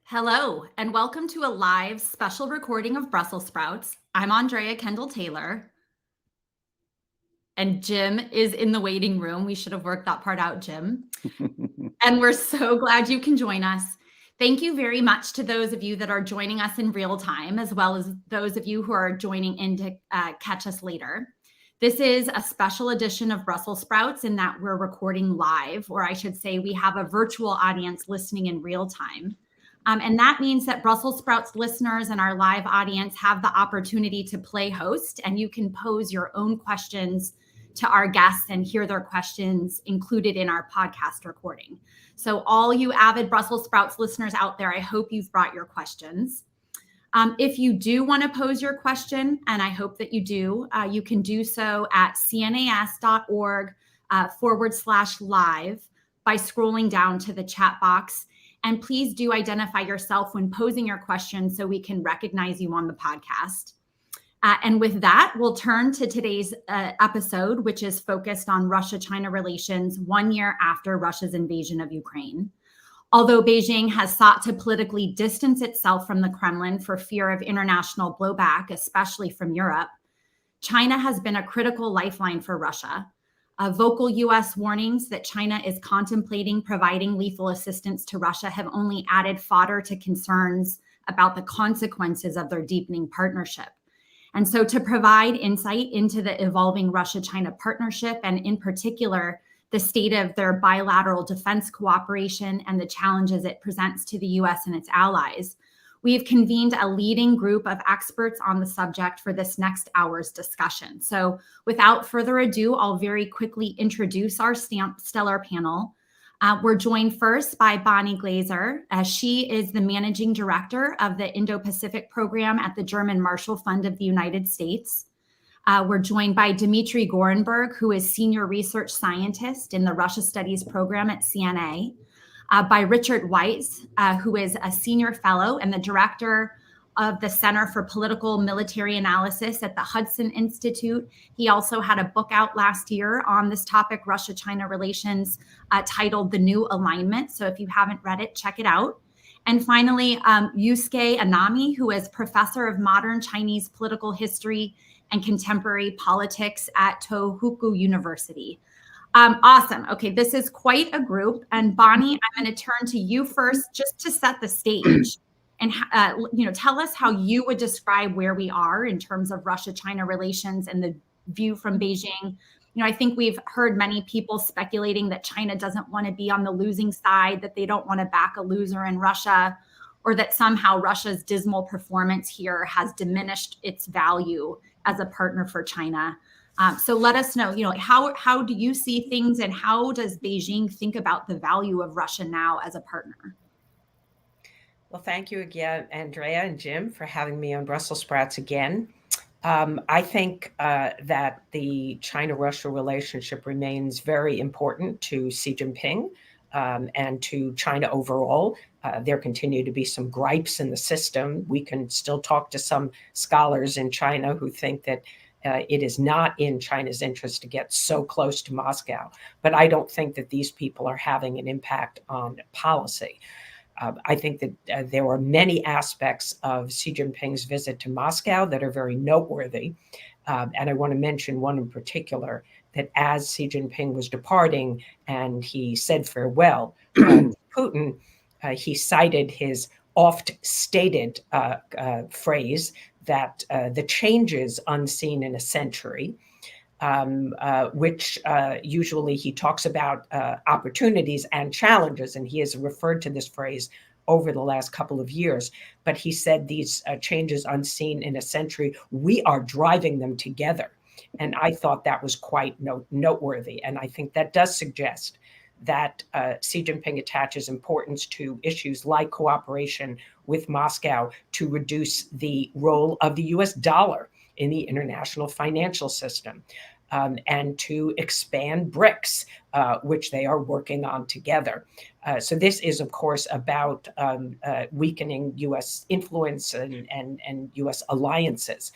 Hello, and welcome to a live special recording of Brussels Sprouts. I'm Andrea Kendall Taylor, and Jim is in the waiting room. We should have worked that part out, Jim. And we're so glad you can join us. Thank you very much to those of you that are joining us in real time, as well as those of you who are joining in to catch us later. This is a special edition of Brussels Sprouts in that we're recording live, or I should say we have a virtual audience listening in real time. And that means that Brussels Sprouts listeners and our live audience have the opportunity to play host, and you can pose your own questions to our guests and hear their questions included in our podcast recording. So all you avid Brussels Sprouts listeners out there, I hope you've brought your questions. If you do want to pose your question, and I hope that you do, you can do so at cnas.org/live by scrolling down to the chat box. And please do identify yourself when posing your question so we can recognize you on the podcast. And with that, we'll turn to today's episode, which is focused on Russia-China relations 1 year after Russia's invasion of Ukraine. Although Beijing has sought to politically distance itself from the Kremlin for fear of international blowback, especially from Europe, China has been a critical lifeline for Russia. Vocal U.S. warnings that China is contemplating providing lethal assistance to Russia have only added fodder to concerns about the consequences of their deepening partnership. And so to provide insight into the evolving Russia-China partnership, and in particular, the state of their bilateral defense cooperation and the challenges it presents to the U.S. and its allies, we've convened a leading group of experts on the subject for this next hour's discussion. So without further ado, I'll very quickly introduce our stellar panel. We're joined first by Bonnie Glaser. She is the managing director of the Indo-Pacific program at the German Marshall Fund of the United States. We're joined by Dmitry Gorenberg, who is senior research scientist in the Russia Studies program at CNA. By Richard Weiss, who is a senior fellow and the director of the Center for Political Military Analysis at the Hudson Institute. He also had a book out last year on this topic, Russia-China relations, titled The New Alignment. So if you haven't read it, check it out. And finally, Yusuke Anami, who is professor of modern Chinese political history and contemporary politics at Tohoku University. Awesome. Okay, this is quite a group. And Bonnie, I'm going to turn to you first just to set the stage and tell us how you would describe where we are in terms of Russia-China relations and the view from Beijing. I think we've heard many people speculating that China doesn't want to be on the losing side, that they don't want to back a loser in Russia, or that somehow Russia's dismal performance here has diminished its value as a partner for China. So let us know, how do you see things, and how does Beijing think about the value of Russia now as a partner? Well, thank you again, Andrea and Jim, for having me on Brussels Sprouts again. I think that the China-Russia relationship remains very important to Xi Jinping and to China overall. There continue to be some gripes in the system. We can still talk to some scholars in China who think that it is not in China's interest to get so close to Moscow. But I don't think that these people are having an impact on policy. I think that there are many aspects of Xi Jinping's visit to Moscow that are very noteworthy. And I want to mention one in particular, that as Xi Jinping was departing and he said farewell to Putin, he cited his oft-stated phrase that the changes unseen in a century, which usually he talks about opportunities and challenges, and he has referred to this phrase over the last couple of years. But he said these changes unseen in a century, we are driving them together. And I thought that was quite noteworthy. And I think that does suggest that Xi Jinping attaches importance to issues like cooperation with Moscow to reduce the role of the US dollar in the international financial system, and to expand BRICS, which they are working on together. So this is, of course, about weakening US influence and US alliances.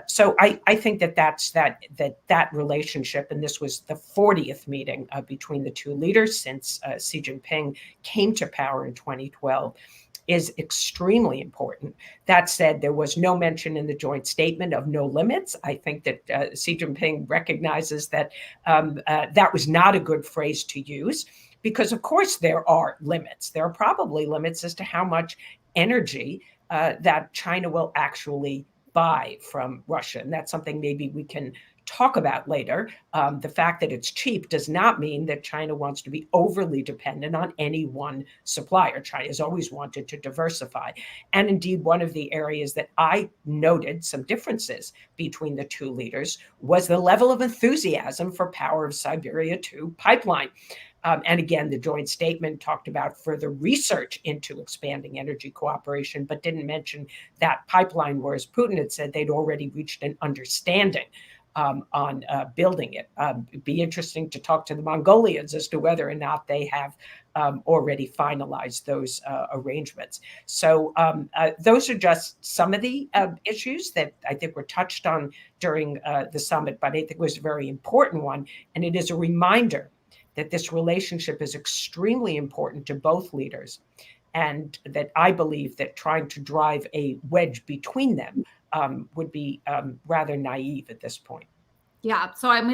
So I think that relationship, and this was the 40th meeting between the two leaders since Xi Jinping came to power in 2012, is extremely important. That said, there was no mention in the joint statement of no limits. I think that Xi Jinping recognizes that that was not a good phrase to use, because of course there are limits. There are probably limits as to how much energy that China will actually buy from Russia. And that's something maybe we can talk about later. The fact that it's cheap does not mean that China wants to be overly dependent on any one supplier. China has always wanted to diversify. And indeed, one of the areas that I noted some differences between the two leaders was the level of enthusiasm for Power of Siberia 2 pipeline. And again, the joint statement talked about further research into expanding energy cooperation, but didn't mention that pipeline, whereas Putin had said they'd already reached an understanding on building it. It'd be interesting to talk to the Mongolians as to whether or not they have already finalized those arrangements. So those are just some of the issues that I think were touched on during the summit, but I think it was a very important one. And it is a reminder that this relationship is extremely important to both leaders, and that I believe that trying to drive a wedge between them would be rather naive at this point. Yeah, so I'm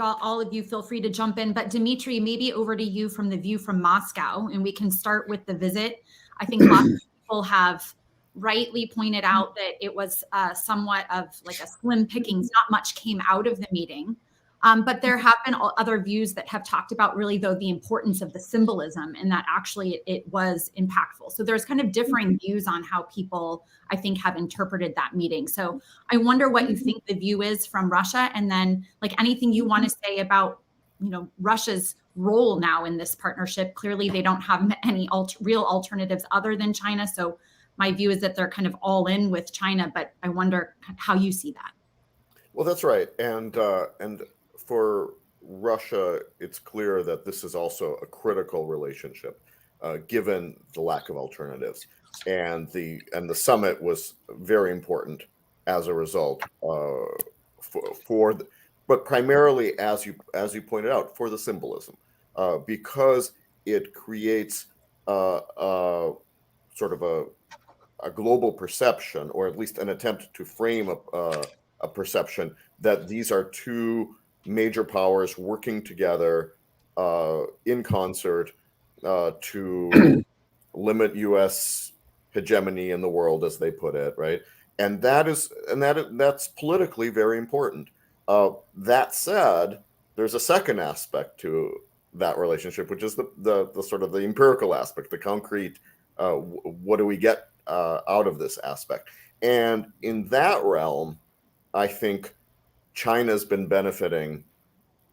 all of you feel free to jump in, but Dimitri, maybe over to you from the view from Moscow, and we can start with the visit. I think lots of people have rightly pointed out that it was somewhat of like a slim pickings, not much came out of the meeting. But there have been other views that have talked about really, though, the importance of the symbolism and that actually it was impactful. So there's kind of differing views on how people, I think, have interpreted that meeting. So I wonder what you think the view is from Russia, and then like anything you want to say about, Russia's role now in this partnership. Clearly, they don't have any real alternatives other than China. So my view is that they're kind of all in with China, but I wonder how you see that. Well, that's right. And for Russia, it's clear that this is also a critical relationship, given the lack of alternatives. And the summit was very important as a result, but primarily, as you pointed out, for the symbolism, because it creates sort of a global perception, or at least an attempt to frame a perception that these are two major powers working together in concert to limit U.S. hegemony in the world, as they put it, right? And that's politically very important. That said, there's a second aspect to that relationship, which is the sort of the empirical aspect, the concrete. What do we get out of this aspect? And in that realm, I think China's been benefiting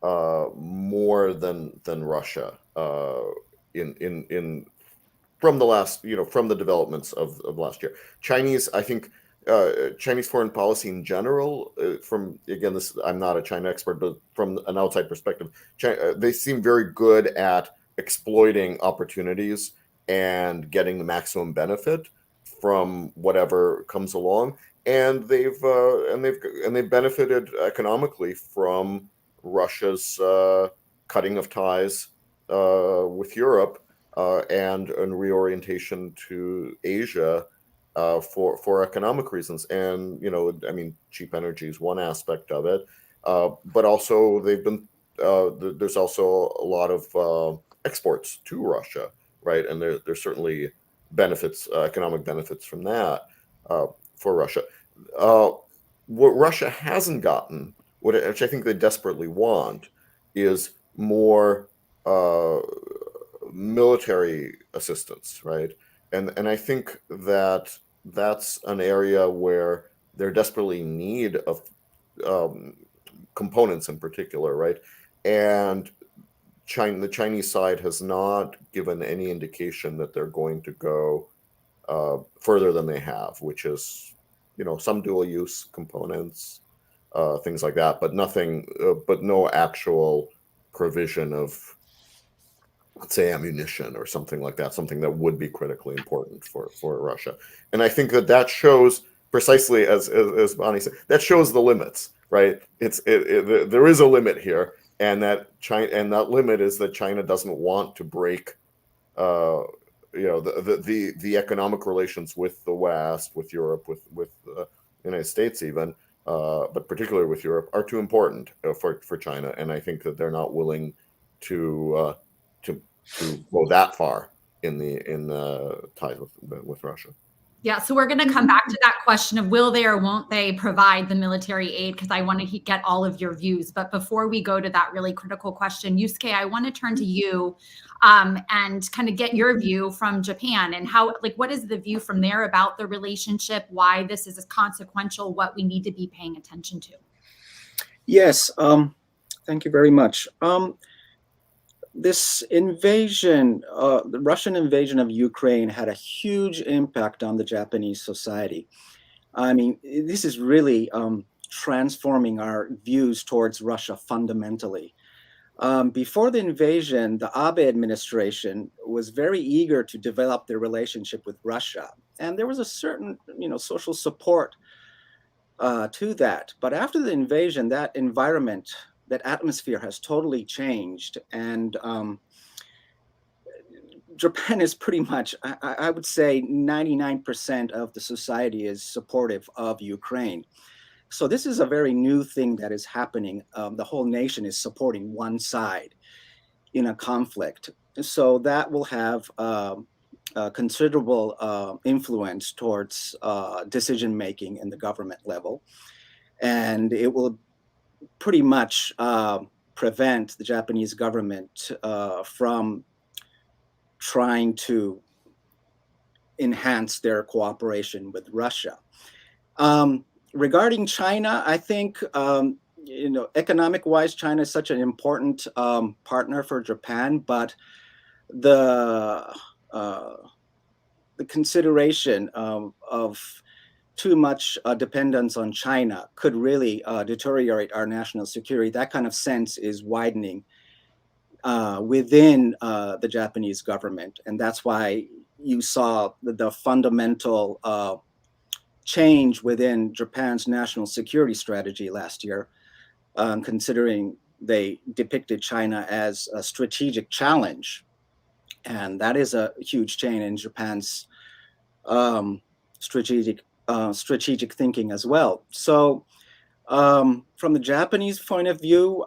more than Russia in from the last, from the developments of last year. Chinese foreign policy in general, again, I'm not a China expert, but from an outside perspective, they seem very good at exploiting opportunities and getting the maximum benefit from whatever comes along. And they've benefited economically from Russia's cutting of ties with Europe and reorientation to Asia for economic reasons. And cheap energy is one aspect of it, but also there's also a lot of exports to Russia, right? And there's certainly economic benefits from that for Russia. What Russia hasn't gotten, which I think they desperately want, is more military assistance, right? And I think that that's an area where they're desperately in need of components in particular, right? And the Chinese side has not given any indication that they're going to go further than they have, which is, some dual use components, things like that, but nothing, but no actual provision of, let's say, ammunition or something like that, something that would be critically important for Russia. And I think that shows precisely as Bonnie said, that shows the limits, right? There is a limit here, and that limit is that China doesn't want to break the economic relations with the West, with Europe, with the United States even, but particularly with Europe, are too important for China, and I think that they're not willing to go that far in the ties with Russia. Yeah, so we're going to come back to that question of will they or won't they provide the military aid, because I want to get all of your views. But before we go to that really critical question, Yusuke, I want to turn to you and kind of get your view from Japan and how, what is the view from there about the relationship, why this is consequential, what we need to be paying attention to. Yes, thank you very much. This invasion, the Russian invasion of Ukraine, had a huge impact on the Japanese society. I mean, this is really transforming our views towards Russia fundamentally. Before the invasion, the Abe administration was very eager to develop their relationship with Russia, and there was a certain, social support to that. But after the invasion, that environment, that atmosphere has totally changed, and Japan is pretty much, I would say 99% of the society is supportive of Ukraine. So this is a very new thing that is happening. The whole nation is supporting one side in a conflict. So that will have considerable influence towards decision-making in the government level. And it will pretty much prevent the Japanese government from trying to enhance their cooperation with Russia. Regarding China, I think, economic-wise, China is such an important partner for Japan, but the consideration of too much dependence on China could really deteriorate our national security. That kind of sense is widening within the Japanese government. And that's why you saw the fundamental change within Japan's national security strategy last year, considering they depicted China as a strategic challenge. And that is a huge change in Japan's strategic thinking as well. So from the Japanese point of view,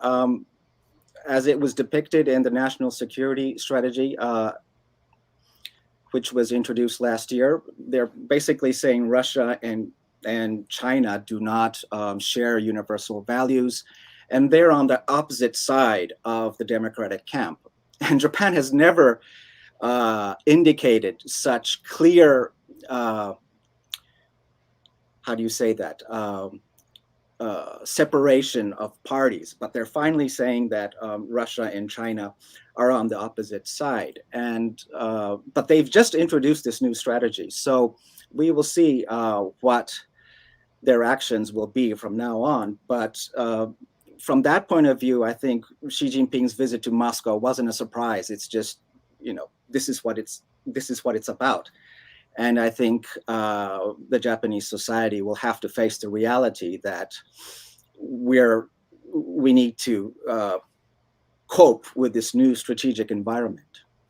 as it was depicted in the national security strategy, which was introduced last year, they're basically saying Russia and China do not share universal values, and they're on the opposite side of the democratic camp. And Japan has never indicated such clear, how do you say that, separation of parties, but they're finally saying that Russia and China are on the opposite side. And but they've just introduced this new strategy, so we will see what their actions will be from now on. But from that point of view, I think Xi Jinping's visit to Moscow wasn't a surprise. It's just, this is what it's about. And I think the Japanese society will have to face the reality that we need to cope with this new strategic environment.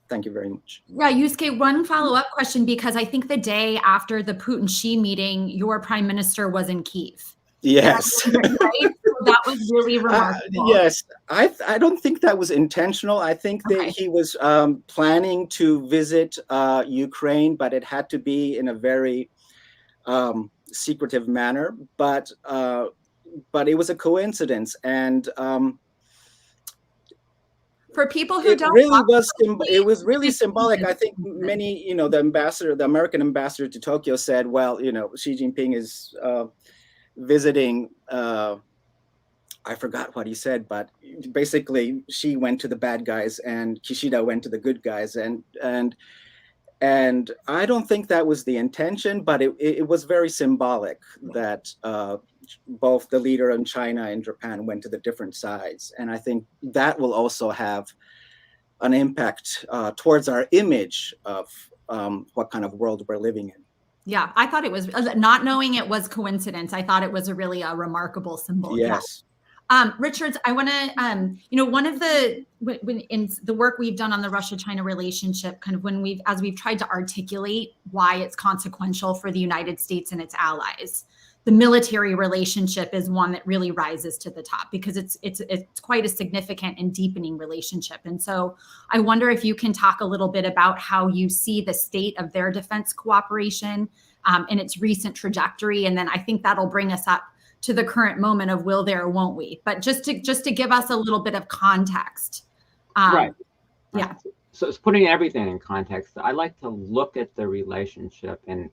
Thank you very much. Yeah, Yusuke, one follow-up question, because I think the day after the Putin-Xi meeting, your prime minister was in Kyiv. Yes. Right? So that was really remarkable. Yes, I don't think that was intentional. I think that he was planning to visit Ukraine, but it had to be in a very secretive manner. But it was a coincidence, and for people who don't, it was really symbolic. I think many, the American ambassador to Tokyo said, well, Xi Jinping is visiting, I forgot what he said, but basically Xi went to the bad guys and Kishida went to the good guys, and I don't think that was the intention, but it was very symbolic that both the leader in China and Japan went to the different sides, and I think that will also have an impact towards our image of what kind of world we're living in. Yeah, I thought it was, not knowing it was coincidence, I thought it was a really remarkable symbol. Yes. Richards, I want to, one of the, when in the work we've done on the Russia-China relationship, kind of as we've tried to articulate why it's consequential for the United States and its allies, the military relationship is one that really rises to the top because it's quite a significant and deepening relationship. And so I wonder if you can talk a little bit about how you see the state of their defense cooperation and its recent trajectory. And then I think that'll bring us up to the current moment of will there or won't we? But just to give us a little bit of context. Right. Yeah. So it's putting everything in context. I like to look at the relationship and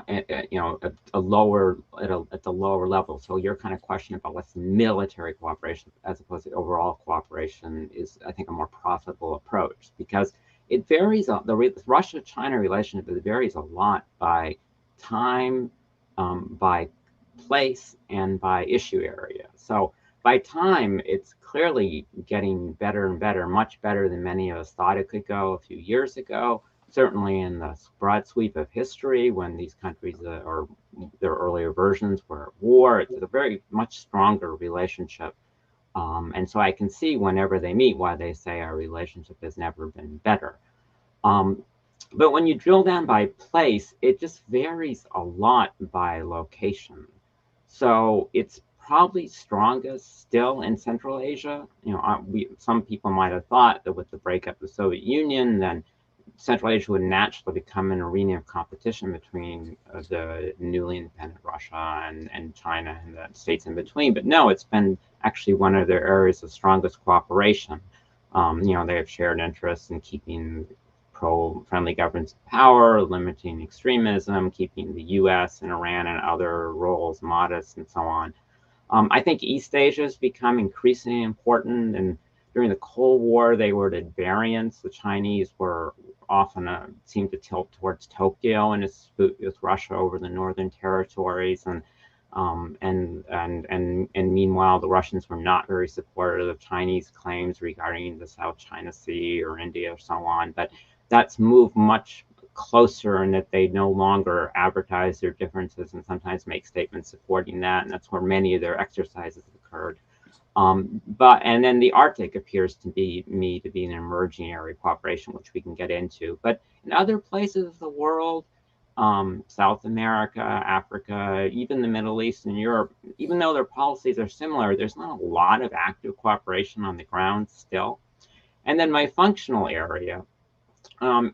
at the lower level. So your kind of question about what's military cooperation as opposed to overall cooperation is, I think, a more profitable approach because it varies. The Russia-China relationship varies a lot by time, by place, and by issue area. So by time, it's clearly getting better and better, much better than many of us thought it could go a few years ago. Certainly in the broad sweep of history, when these countries or their earlier versions were at war, it's a very much stronger relationship. And so I can see whenever they meet why they say our relationship has never been better. But when you drill down by place, it just varies a lot by location. So it's probably strongest still in Central Asia. Some people might have thought that with the breakup of the Soviet Union, then Central Asia would naturally become an arena of competition between the newly independent Russia and China and the states in between. But no, it's been actually one of their areas of strongest cooperation. They have shared interests in keeping pro-friendly governments in power, limiting extremism, keeping the U.S. and Iran and other roles modest, and so on. I think East Asia has become increasingly important, and during the Cold War, they were at variance. The Chinese were often seemed to tilt towards Tokyo and with Russia over the northern territories, and meanwhile, the Russians were not very supportive of Chinese claims regarding the South China Sea or India or so on. But that's moved much closer in that they no longer advertise their differences and sometimes make statements supporting that, and that's where many of their exercises occurred. And then the Arctic appears to be an emerging area of cooperation, which we can get into. But in other places of the world, South America, Africa, even the Middle East and Europe, even though their policies are similar, there's not a lot of active cooperation on the ground still. And then my functional area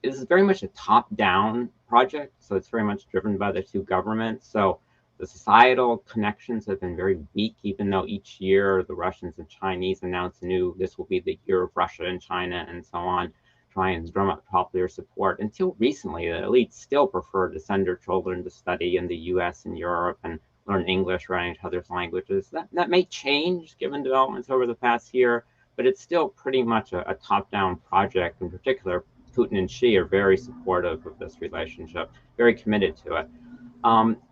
is very much a top-down project, so it's very much driven by the two governments. So the societal connections have been very weak, even though each year the Russians and Chinese announce this will be the year of Russia and China and so on, try and drum up popular support. Until recently, the elites still prefer to send their children to study in the US and Europe and learn English, writing each other's languages. That may change given developments over the past year, but it's still pretty much a top-down project. In particular, Putin and Xi are very supportive of this relationship, very committed to it.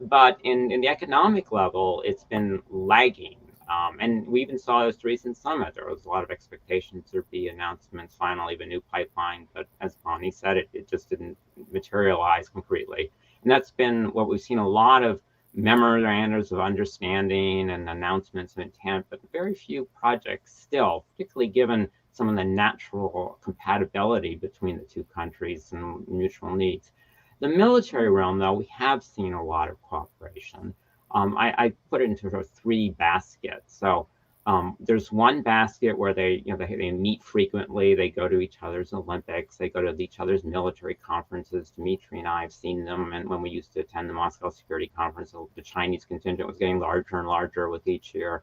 But in the economic level, it's been lagging. And we even saw this recent summit. There was a lot of expectations there'd be announcements finally of a new pipeline, but as Bonnie said, it just didn't materialize concretely. And that's been what we've seen, a lot of memorandums of understanding and announcements of intent, but very few projects still, particularly given some of the natural compatibility between the two countries and mutual needs. The military realm, though, we have seen a lot of cooperation. I put it into sort of three baskets. So there's one basket where they meet frequently. They go to each other's Olympics. They go to each other's military conferences. Dmitry and I have seen them. And when we used to attend the Moscow Security Conference, the Chinese contingent was getting larger and larger with each year.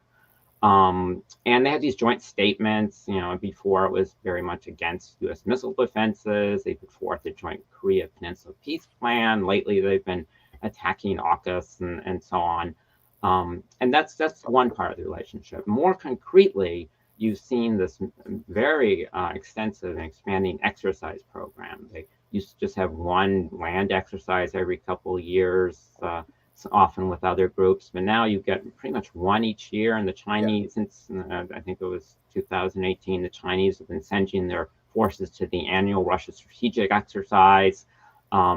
And they had these joint statements. Before it was very much against U.S. missile defenses. They put forth the joint Korea Peninsula peace plan. Lately, they've been attacking AUKUS and so on. And that's one part of the relationship. More concretely, you've seen this very extensive and expanding exercise program. They used to just have one land exercise every couple of years, often with other groups, but now you get pretty much one each year. And the Chinese, since I think it was 2018, the Chinese have been sending their forces to the annual Russia strategic exercise,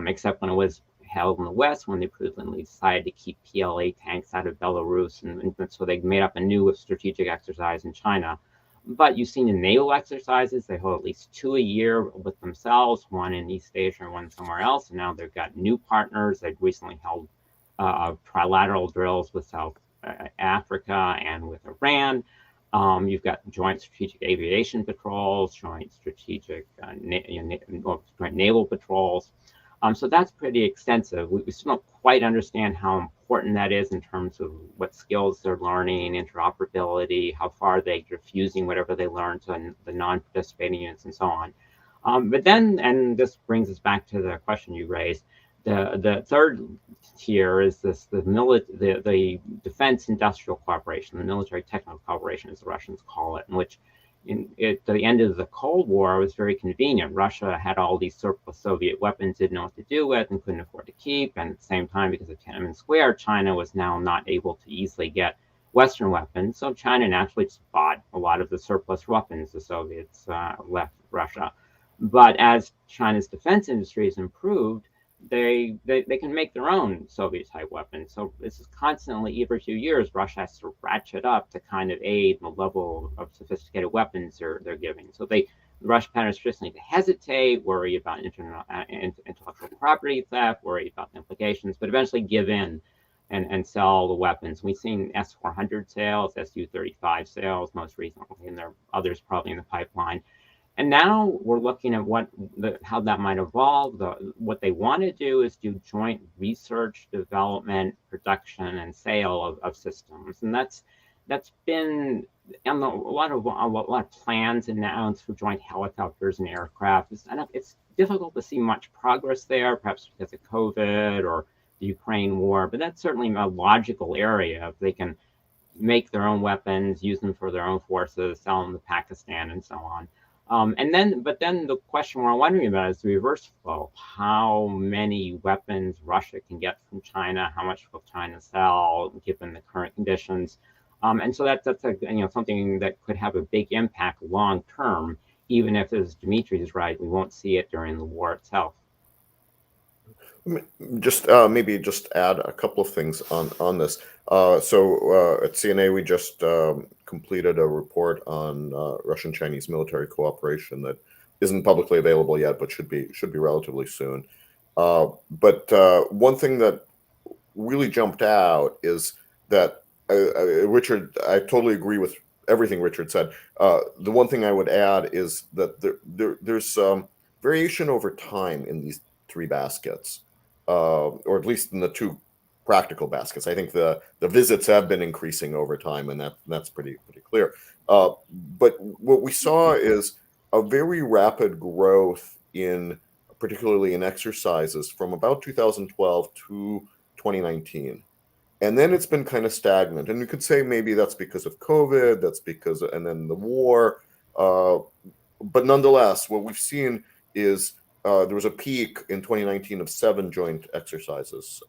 except when it was held in the West when they prudently decided to keep PLA tanks out of Belarus, and so they made up a new strategic exercise in China. But you've seen the naval exercises, they hold at least 2 a year with themselves, one in East Asia and one somewhere else. And now they've got new partners. They've recently held trilateral drills with South Africa and with Iran. You've got joint strategic aviation patrols, joint strategic joint naval patrols. So that's pretty extensive. We still don't quite understand how important that is in terms of what skills they're learning, interoperability, how far they're fusing whatever they learn to the non-participating units and so on. But then, and this brings us back to the question you raised, the third tier is the defense industrial cooperation, the military technical cooperation, as the Russians call it, in which at the end of the Cold War, it was very convenient. Russia had all these surplus Soviet weapons, didn't know what to do with, and couldn't afford to keep. And at the same time, because of Tiananmen Square, China was now not able to easily get Western weapons. So China naturally just bought a lot of the surplus weapons the Soviets left Russia. But as China's defense industry has improved, they can make their own Soviet-type weapons. So this is constantly, every few years, Russia has to ratchet up to kind of aid the level of sophisticated weapons they're giving. So the Russian patterns traditionally to hesitate, worry about intellectual property theft, worry about the implications, but eventually give in and sell the weapons. We've seen S-400 sales, Su-35 sales most recently, and there are others probably in the pipeline. And now we're looking at how that might evolve. What they want to do is do joint research, development, production, and sale of systems, and that's been a lot of plans announced for joint helicopters and aircraft. It's difficult to see much progress there, perhaps because of COVID or the Ukraine war, but that's certainly a logical area. If they can make their own weapons, use them for their own forces, sell them to Pakistan, and so on. But then the question we're wondering about is the reverse flow. How many weapons Russia can get from China? How much will China sell given the current conditions? And so that's something that could have a big impact long term, even if, as Dmitry is right, we won't see it during the war itself. Just maybe just add a couple of things on this. So at CNA, we just completed a report on Russian-Chinese military cooperation that isn't publicly available yet, but should be relatively soon. But one thing that really jumped out is that Richard, I totally agree with everything Richard said. The one thing I would add is that there's variation over time in these three baskets, or at least in the two practical baskets. I think the visits have been increasing over time, and that's pretty clear. But what we saw is a very rapid growth particularly in exercises from about 2012 to 2019. And then it's been kind of stagnant. And you could say maybe that's because of COVID, and then the war. But nonetheless, what we've seen is there was a peak in 2019 of 7 joint exercises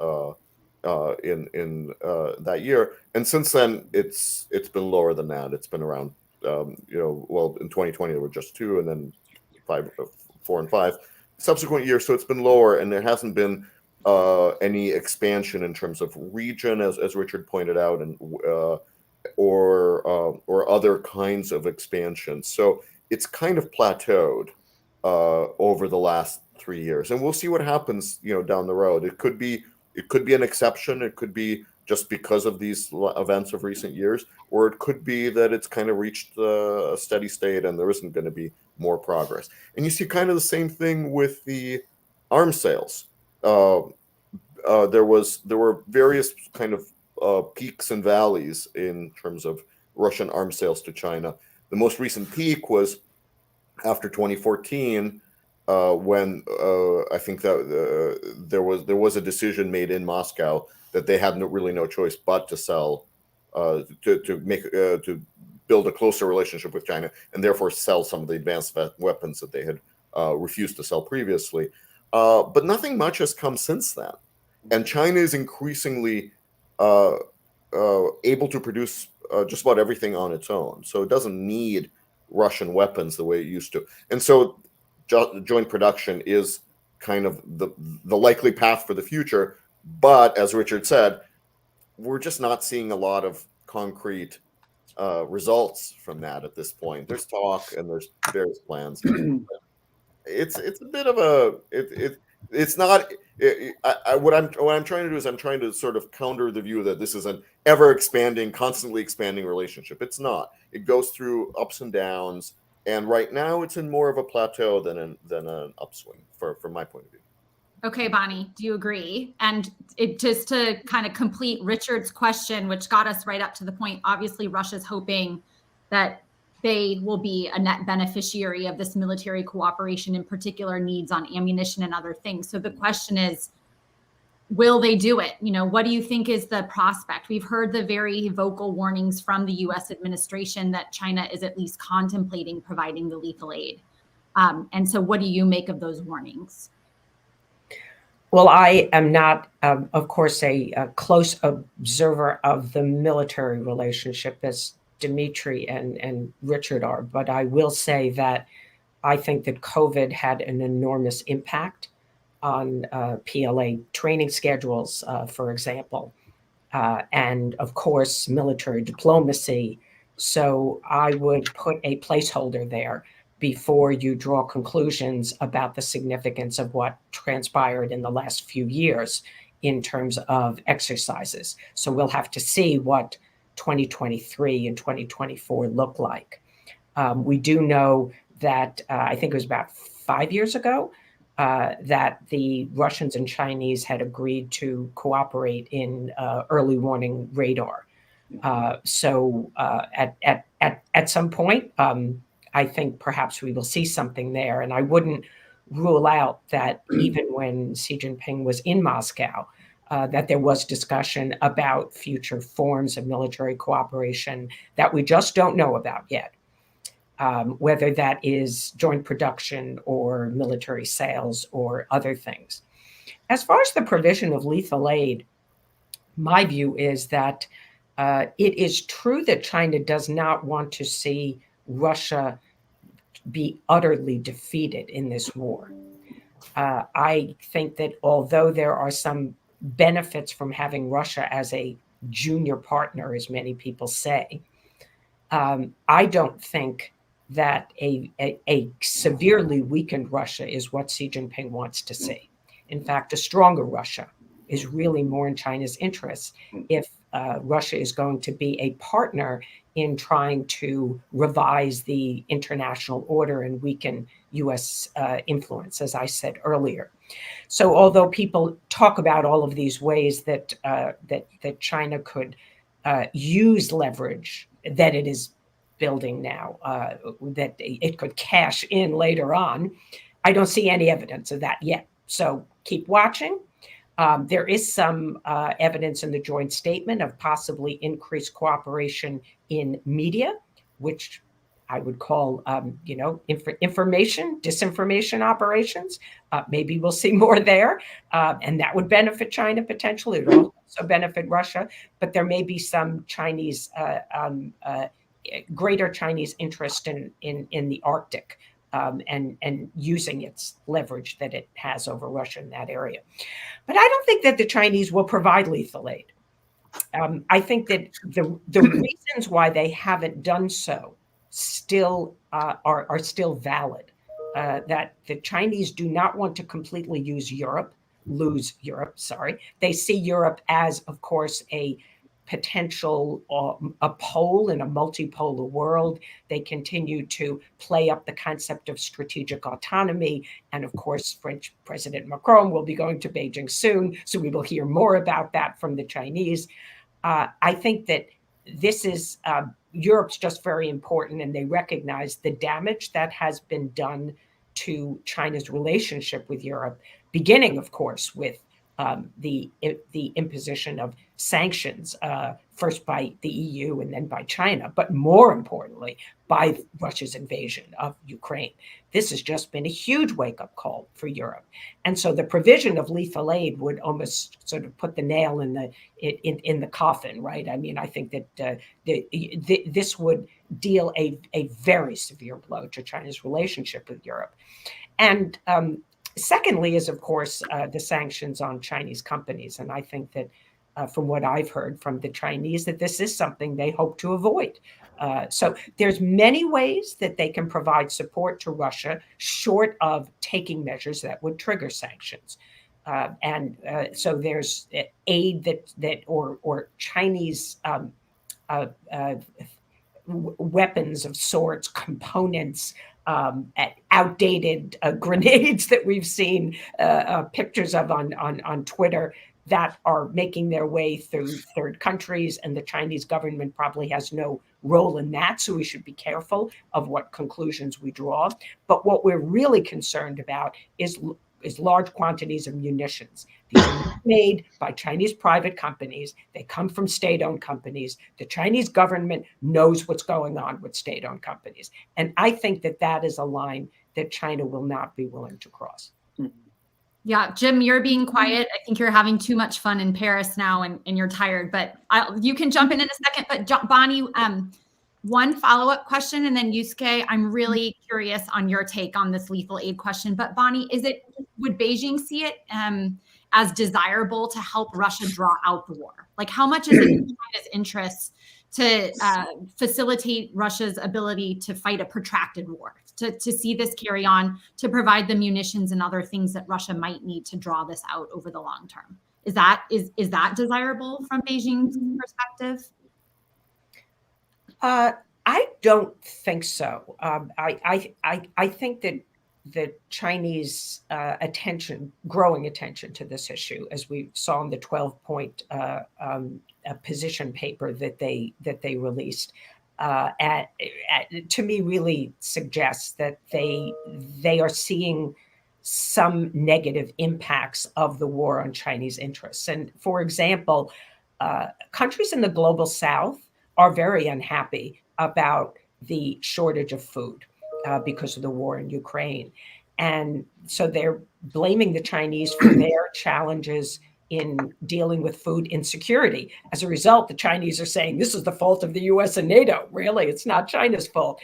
in that year, and since then it's been lower than that. It's been around, in 2020 there were just 2, and then 4 and 5 subsequent years. So it's been lower, and there hasn't been any expansion in terms of region, as Richard pointed out, and or other kinds of expansion. So it's kind of plateaued over the last 3 years, and we'll see what happens, down the road. It could be an exception. It could be just because of these events of recent years, or it could be that it's kind of reached a steady state and there isn't going to be more progress. And you see kind of the same thing with the arms sales. There were various kind of peaks and valleys in terms of Russian arms sales to China. The most recent peak was after 2014, when I think that there was a decision made in Moscow that they had really no choice but to sell, to build a closer relationship with China, and therefore sell some of the advanced weapons that they had refused to sell previously. But nothing much has come since then, and China is increasingly able to produce just about everything on its own, so it doesn't need Russian weapons the way it used to. And so joint production is kind of the likely path for the future. But as Richard said, we're just not seeing a lot of concrete results from that at this point. There's talk and there's various plans. It's a bit of a it's not. What I'm trying to do is I'm trying to sort of counter the view that this is an ever expanding, constantly expanding relationship. It's not. It goes through ups and downs, and right now it's in more of a plateau than an upswing from my point of view. Okay, Bonnie, do you agree? And it just to kind of complete Richard's question, which got us right up to the point, obviously Russia's hoping that they will be a net beneficiary of this military cooperation, in particular needs on ammunition and other things. So the question is, will they do it? You know, what do you think is the prospect? We've heard the very vocal warnings from the US administration that China is at least contemplating providing the lethal aid. And so what do you make of those warnings? Well, I am not, of course, a close observer of the military relationship as Dmitry and Richard are, but I will say that I think that COVID had an enormous impact on PLA training schedules, for example, and of course, military diplomacy. So I would put a placeholder there before you draw conclusions about the significance of what transpired in the last few years in terms of exercises. So we'll have to see what 2023 and 2024 look like. We do know that I think it was about 5 years ago that the Russians and Chinese had agreed to cooperate in early warning radar. So at some point, I think perhaps we will see something there. And I wouldn't rule out that even when Xi Jinping was in Moscow, that there was discussion about future forms of military cooperation that we just don't know about yet, whether that is joint production or military sales or other things. As far as the provision of lethal aid, my view is that it is true that China does not want to see Russia be utterly defeated in this war. I think that although there are some benefits from having Russia as a junior partner, as many people say, I don't think that a severely weakened Russia is what Xi Jinping wants to see. In fact, a stronger Russia is really more in China's interests if Russia is going to be a partner in trying to revise the international order and weaken U.S. influence, as I said earlier. So although people talk about all of these ways that China could use leverage that it is building now, that it could cash in later on, I don't see any evidence of that yet. So keep watching. There is some evidence in the joint statement of possibly increased cooperation in media, which I would call, disinformation operations. Maybe we'll see more there, and that would benefit China potentially. It would also benefit Russia, but there may be some Chinese, greater Chinese interest in the Arctic. And using its leverage that it has over Russia in that area. But I don't think that the Chinese will provide lethal aid. I think that the reasons why they haven't done so still are still valid. That the Chinese do not want to completely lose Europe. They see Europe as, of course, a potential a pole in a multipolar world. They continue to play up the concept of strategic autonomy. And of course, French President Macron will be going to Beijing soon. So we will hear more about that from the Chinese. I think that this is, Europe's just very important, and they recognize the damage that has been done to China's relationship with Europe, beginning, of course, with the imposition of sanctions, first by the EU and then by China, but more importantly, by Russia's invasion of Ukraine. This has just been a huge wake-up call for Europe. And so the provision of lethal aid would almost sort of put the nail in the coffin, right? I mean, I think that this would deal a very severe blow to China's relationship with Europe. And Secondly is, of course, the sanctions on Chinese companies. And I think that from what I've heard from the Chinese, that this is something they hope to avoid. So there's many ways that they can provide support to Russia, short of taking measures that would trigger sanctions. So there's aid or Chinese weapons of sorts, components, outdated grenades that we've seen pictures of on Twitter that are making their way through third countries, and the Chinese government probably has no role in that. So we should be careful of what conclusions we draw. But what we're really concerned about is large quantities of munitions. These are made by Chinese private companies. They come from state-owned companies. The Chinese government knows what's going on with state-owned companies. And I think that that is a line that China will not be willing to cross. Yeah, Jim, you're being quiet. I think you're having too much fun in Paris now and you're tired, but you can jump in a second. But Bonnie, one follow-up question, and then Yusuke, I'm really curious on your take on this lethal aid question. But Bonnie, would Beijing see it as desirable to help Russia draw out the war? Like, how much is it in China's interest to facilitate Russia's ability to fight a protracted war, to see this carry on, to provide the munitions and other things that Russia might need to draw this out over the long term? Is that desirable from Beijing's perspective? I don't think so. I think that the Chinese growing attention to this issue, as we saw in the 12-point position paper that they released, to me really suggests that they are seeing some negative impacts of the war on Chinese interests. And for example, countries in the global South are very unhappy about the shortage of food because of the war in Ukraine. And so they're blaming the Chinese for their challenges in dealing with food insecurity. As a result, the Chinese are saying this is the fault of the US and NATO. Really, it's not China's fault.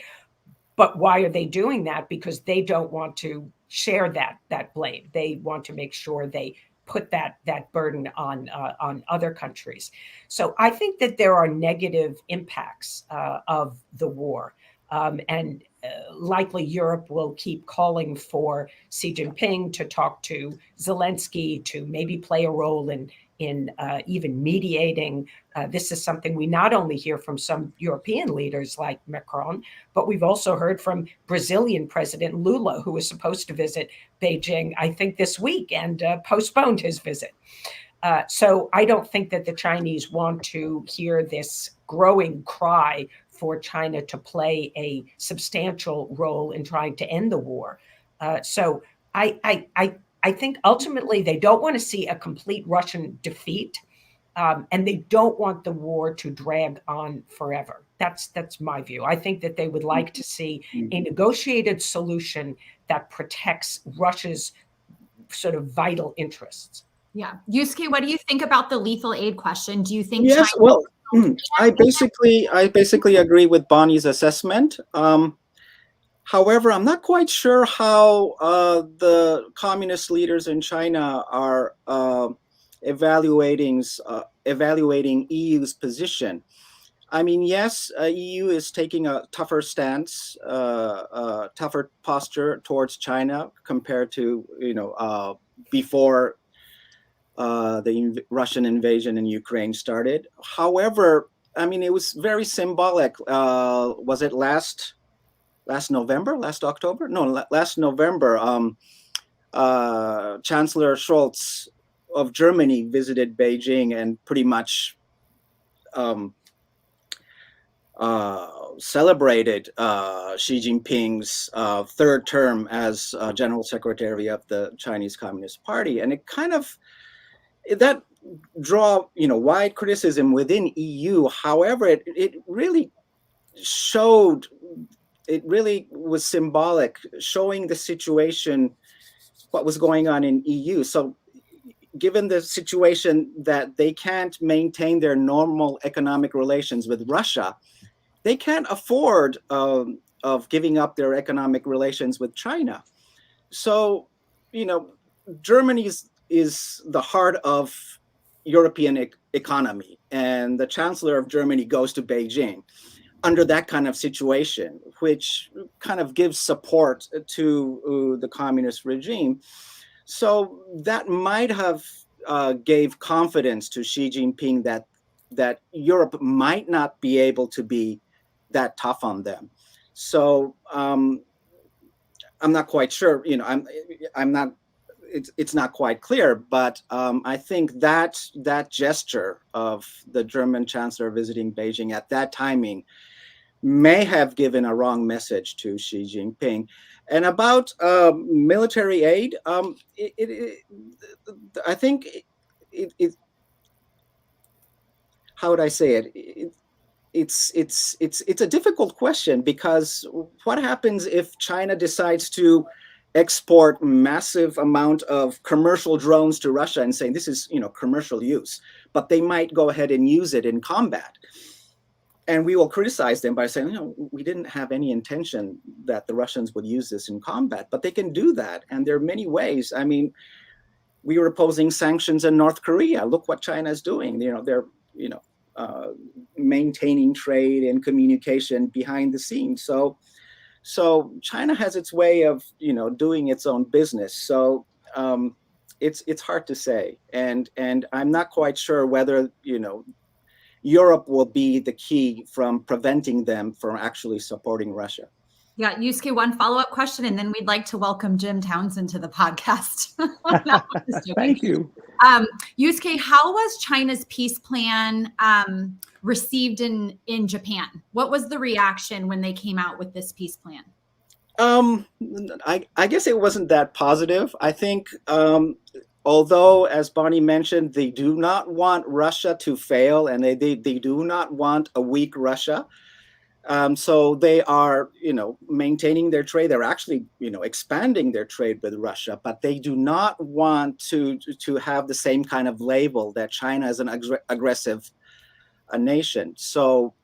But why are they doing that? Because they don't want to share that blame. They want to make sure they put that burden on other countries. So I think that there are negative impacts of the war. And likely Europe will keep calling for Xi Jinping to talk to Zelensky, to maybe play a role in even mediating. This is something we not only hear from some European leaders like Macron, but we've also heard from Brazilian President Lula, who was supposed to visit Beijing, I think, this week and postponed his visit. So I don't think that the Chinese want to hear this growing cry for China to play a substantial role in trying to end the war. So I think ultimately they don't want to see a complete Russian defeat, and they don't want the war to drag on forever. That's my view. I think that they would like to see a negotiated solution that protects Russia's sort of vital interests. Yeah. Yusuke, what do you think about the lethal aid question? Do you think Yes, China— well, I basically agree with Bonnie's assessment. However, I'm not quite sure how the communist leaders in China are evaluating EU's position. I mean, yes, EU is taking a tougher stance, tougher posture towards China compared to before the Russian invasion in Ukraine started. However, I mean, it was very symbolic. Was it last November, last October? No, last November, Chancellor Scholz of Germany visited Beijing and pretty much celebrated Xi Jinping's third term as General Secretary of the Chinese Communist Party. And it kind of, that draw wide criticism within EU. However, it really showed, it really was symbolic, showing the situation, what was going on in EU. So given the situation that they can't maintain their normal economic relations with Russia, they can't afford of giving up their economic relations with China. So Germany is the heart of European economy, and the Chancellor of Germany goes to Beijing under that kind of situation, which kind of gives support to the communist regime. So that might have gave confidence to Xi Jinping that Europe might not be able to be that tough on them. So I'm not quite sure. I'm not. It's not quite clear, but I think that gesture of the German Chancellor visiting Beijing at that timing may have given a wrong message to Xi Jinping. And about military aid, I think how would I say it? It's a difficult question, because what happens if China decides to export massive amount of commercial drones to Russia and saying this is commercial use, but they might go ahead and use it in combat? And we will criticize them by saying, we didn't have any intention that the Russians would use this in combat, but they can do that. And there are many ways. I mean, we were opposing sanctions in North Korea. Look what China is doing. They're maintaining trade and communication behind the scenes. So China has its way of doing its own business. So it's hard to say, and I'm not quite sure whether Europe will be the key from preventing them from actually supporting Russia. Yeah, Yusuke, one follow-up question, and then we'd like to welcome Jim Townsend to the podcast. Thank you. Yusuke, how was China's peace plan received in Japan? What was the reaction when they came out with this peace plan? I guess it wasn't that positive. I think, although, as Bonnie mentioned, they do not want Russia to fail, and they do not want a weak Russia. So they are, maintaining their trade. They're actually, expanding their trade with Russia, but they do not want to have the same kind of label that China is an aggressive nation. So,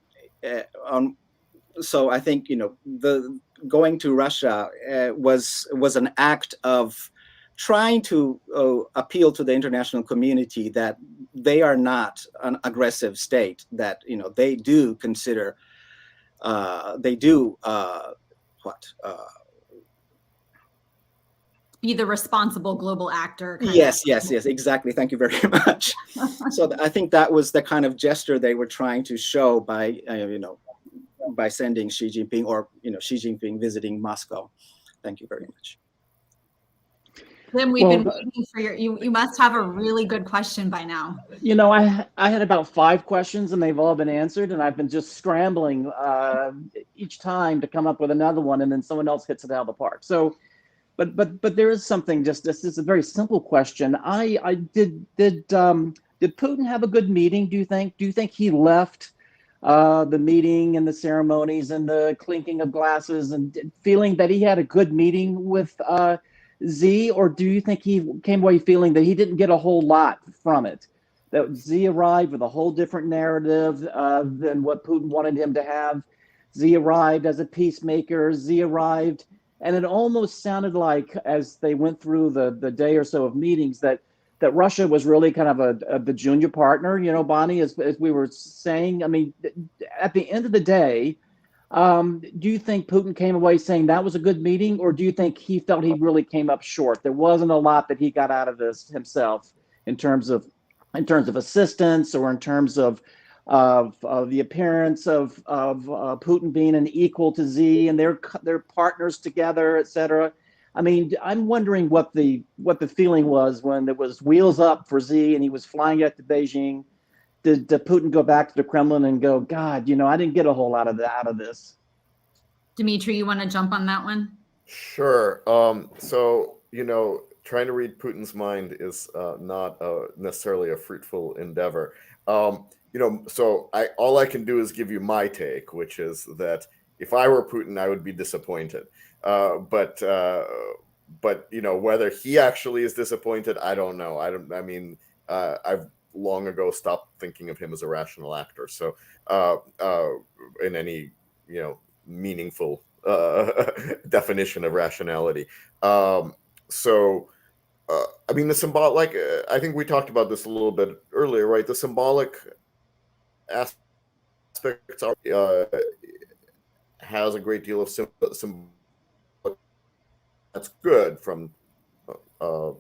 so I think the going to Russia was an act of trying to appeal to the international community that they are not an aggressive state. That they do consider. Be the responsible global actor. Yes, exactly. Thank you very much. So I think that was the kind of gesture they were trying to show by, by sending Xi Jinping, or Xi Jinping visiting Moscow. Thank you very much. Tim, we've been waiting for you must have a really good question by now. I had about 5 questions, and they've all been answered, and I've been just scrambling each time to come up with another one, and then someone else hits it out of the park. So, but there is something. This is a very simple question. Did Putin have a good meeting? Do you think? Do you think he left the meeting and the ceremonies and the clinking of glasses and feeling that he had a good meeting with Xi, or do you think he came away feeling that he didn't get a whole lot from it? That Xi arrived with a whole different narrative than what Putin wanted him to have. Xi arrived as a peacemaker. Xi arrived, and it almost sounded like, as they went through the day or so of meetings, that Russia was really kind of the junior partner. Bonnie, as we were saying. I mean, at the end of the day, do you think Putin came away saying that was a good meeting, or do you think he felt he really came up short? There wasn't a lot that he got out of this himself in terms of assistance, or in terms of the appearance of Putin being an equal to Xi, and their partners together, etc. I mean, I'm wondering what the feeling was when it was wheels up for Xi and he was flying out to Beijing. Did Putin go back to the Kremlin and go, God, I didn't get a whole lot out of this? Dimitri, you want to jump on that one? Sure. So, trying to read Putin's mind is not necessarily a fruitful endeavor. So all I can do is give you my take, which is that if I were Putin, I would be disappointed. But whether he actually is disappointed, I don't know. I've long ago stopped thinking of him as a rational actor. So in any meaningful definition of rationality. So I mean, the symbolic, I think we talked about this a little bit earlier, right? The symbolic aspects has a great deal of symbolic. That's good from the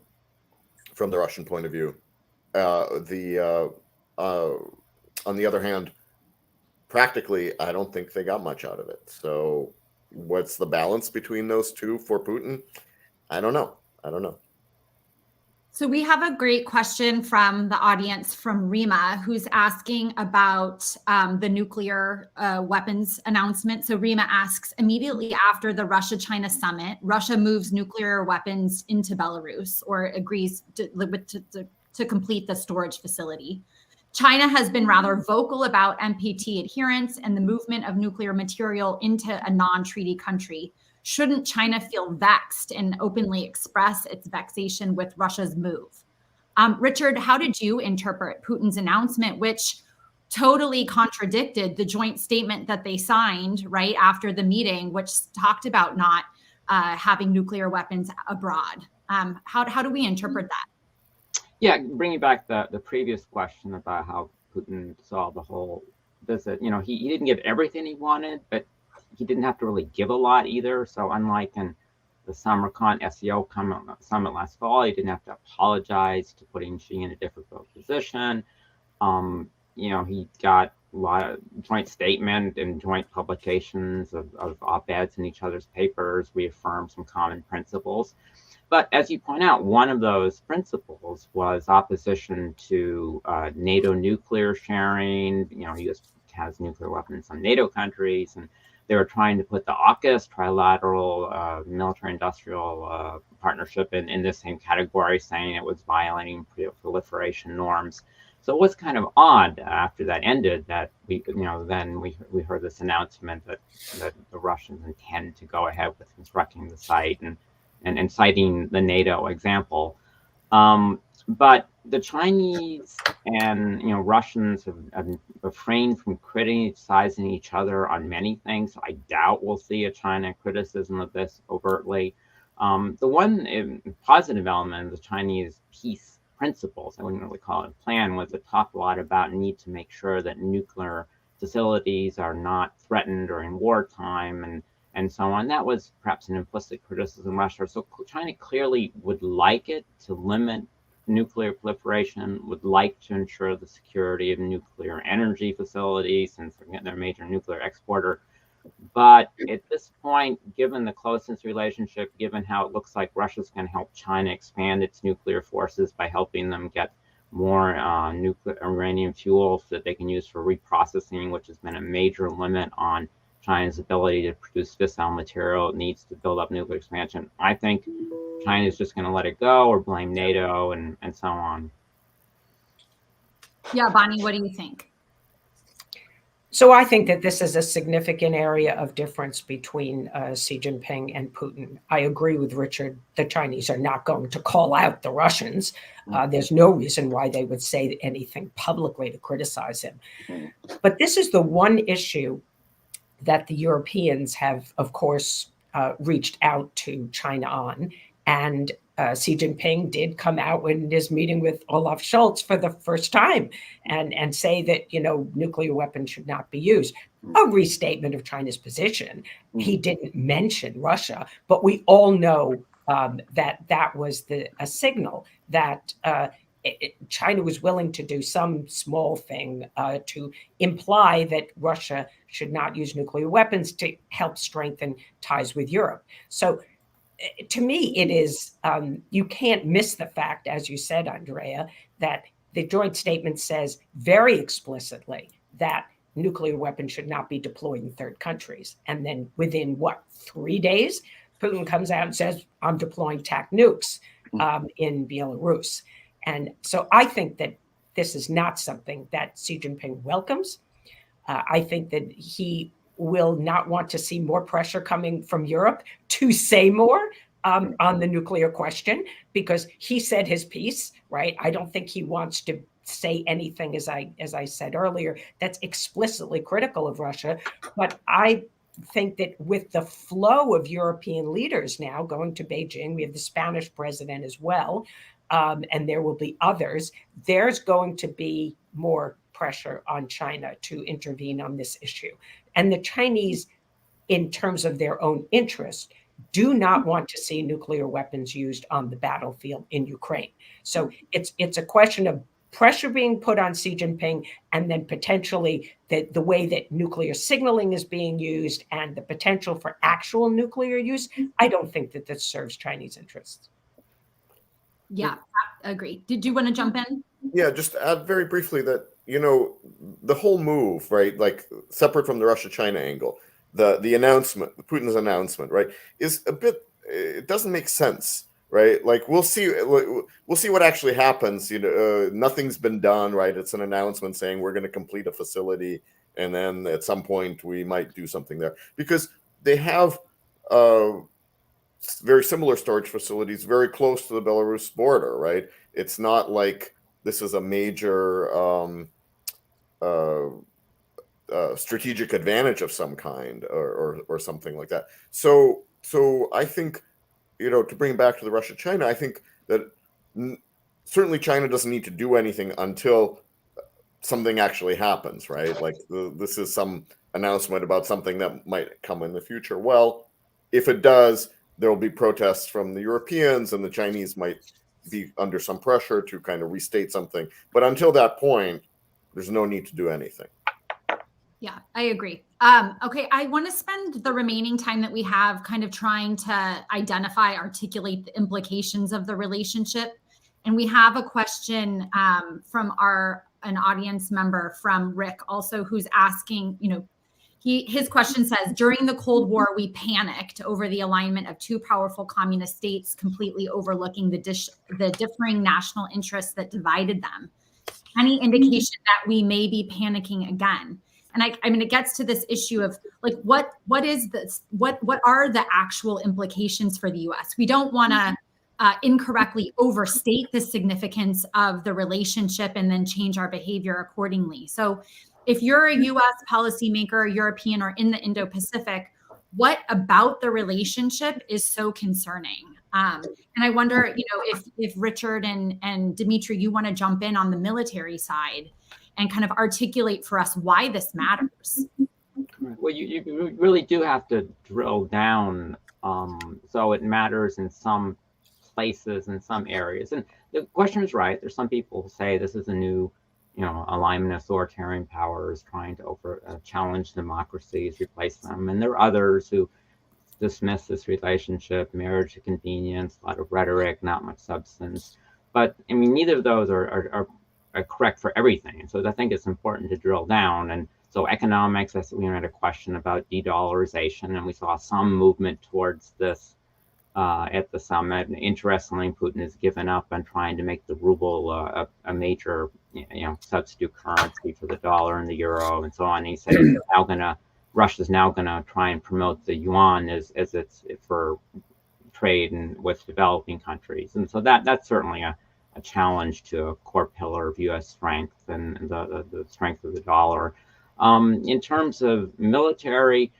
Russian point of view. On the other hand, practically, I don't think they got much out of it. So, what's the balance between those two for Putin? I don't know. So we have a great question from the audience from Rima, who's asking about the nuclear weapons announcement. So Rima asks, immediately after the Russia-China summit, Russia moves nuclear weapons into Belarus or agrees to complete the storage facility. China has been rather vocal about NPT adherence and the movement of nuclear material into a non-treaty country. Shouldn't China feel vexed and openly express its vexation with Russia's move? Richard, how did you interpret Putin's announcement, which totally contradicted the joint statement that they signed right after the meeting, which talked about not having nuclear weapons abroad? How do we interpret that? Yeah, bringing back the previous question about how Putin saw the whole visit, he didn't give everything he wanted, but he didn't have to really give a lot either. So unlike in the Samarkand SEO summit last fall, he didn't have to apologize to putting Xi in a difficult position. He got a lot of joint statement and joint publications of op-eds in each other's papers, reaffirmed some common principles. But as you point out, one of those principles was opposition to NATO nuclear sharing. U.S. has nuclear weapons on NATO countries, and they were trying to put the AUKUS, trilateral military-industrial partnership, in the same category, saying it was violating proliferation norms. So it was kind of odd after that ended that we heard this announcement that the Russians intend to go ahead with constructing the site and citing the NATO example. But the Chinese and Russians have refrained from criticizing each other on many things. So I doubt we'll see a China criticism of this overtly. The one positive element of the Chinese peace principles, I wouldn't really call it a plan, was it talked a lot about need to make sure that nuclear facilities are not threatened during wartime and so on. That was perhaps an implicit criticism of Russia. So China clearly would like it to limit nuclear proliferation, would like to ensure the security of nuclear energy facilities, since they're a major nuclear exporter. But at this point, given the closeness relationship, given how it looks like Russia's going to help China expand its nuclear forces by helping them get more nuclear uranium fuel so that they can use for reprocessing, which has been a major limit on China's ability to produce fissile material, it needs to build up nuclear expansion. I think China is just going to let it go or blame NATO and so on. Yeah, Bonnie, what do you think? So I think that this is a significant area of difference between Xi Jinping and Putin. I agree with Richard. The Chinese are not going to call out the Russians. There's no reason why they would say anything publicly to criticize him. But this is the one issue that the Europeans have, of course, reached out to China on. And Xi Jinping did come out in his meeting with Olaf Scholz for the first time and say that, nuclear weapons should not be used. A restatement of China's position. He didn't mention Russia, but we all know that was a signal that China was willing to do some small thing to imply that Russia should not use nuclear weapons to help strengthen ties with Europe. So to me, it is, you can't miss the fact, as you said, Andrea, that the joint statement says very explicitly that nuclear weapons should not be deployed in third countries. And then within 3 days, Putin comes out and says, I'm deploying TAC nukes in Belarus. And so I think that this is not something that Xi Jinping welcomes. I think that he will not want to see more pressure coming from Europe to say more on the nuclear question, because he said his piece, right? I don't think he wants to say anything, as I said earlier, that's explicitly critical of Russia. But I think that with the flow of European leaders now going to Beijing, we have the Spanish president as well, and there will be others, there's going to be more pressure on China to intervene on this issue. And the Chinese, in terms of their own interest, do not want to see nuclear weapons used on the battlefield in Ukraine. So it's a question of pressure being put on Xi Jinping, and then potentially the way that nuclear signaling is being used and the potential for actual nuclear use. I don't think that this serves Chinese interests. Yeah, I agree. Did you want to jump in? Yeah, just add very briefly that, the whole move, right, like separate from the Russia-China angle, the announcement, Putin's announcement, right, is a bit, it doesn't make sense, right? Like we'll see what actually happens. Nothing's been done, right? It's an announcement saying we're going to complete a facility, and then at some point we might do something there, because they have very similar storage facilities very close to the Belarus border, right? It's not like this is a major strategic advantage of some kind or something like that. So I think, to bring it back to the Russia-China, I think that certainly China doesn't need to do anything until something actually happens, right? Like this is some announcement about something that might come in the future. Well, if it does, there will be protests from the Europeans, and the Chinese might be under some pressure to kind of restate something. But until that point, there's no need to do anything. Yeah, I agree. Okay, I want to spend the remaining time that we have kind of trying to articulate the implications of the relationship. And we have a question from an audience member, from Rick, also, who's asking, his question says, during the Cold War, we panicked over the alignment of two powerful communist states, completely overlooking the differing national interests that divided them. Any indication that we may be panicking again? And I mean, it gets to this issue of like, what is this? What are the actual implications for the U.S.? We don't want to incorrectly overstate the significance of the relationship and then change our behavior accordingly. So if you're a U.S. policymaker, European, or in the Indo-Pacific, what about the relationship is so concerning? And I wonder, if Richard and Dimitri, you want to jump in on the military side and kind of articulate for us why this matters. Well, you really do have to drill down. So it matters in some places, in some areas. And the question is right. There's some people who say this is a new, alignment of authoritarian powers trying to challenge democracies, replace them. And there are others who dismiss this relationship, marriage to convenience, a lot of rhetoric, not much substance. But I mean, neither of those are correct for everything. And so I think it's important to drill down. And so economics, we had a question about de-dollarization, and we saw some movement towards this at the summit. And interestingly, Putin has given up on trying to make the ruble a major, substitute currency for the dollar and the euro and so on. And he said Russia's now going to try and promote the yuan as it's for trade and with developing countries. And so that's certainly a challenge to a core pillar of U.S. strength and the strength of the dollar. In terms of military,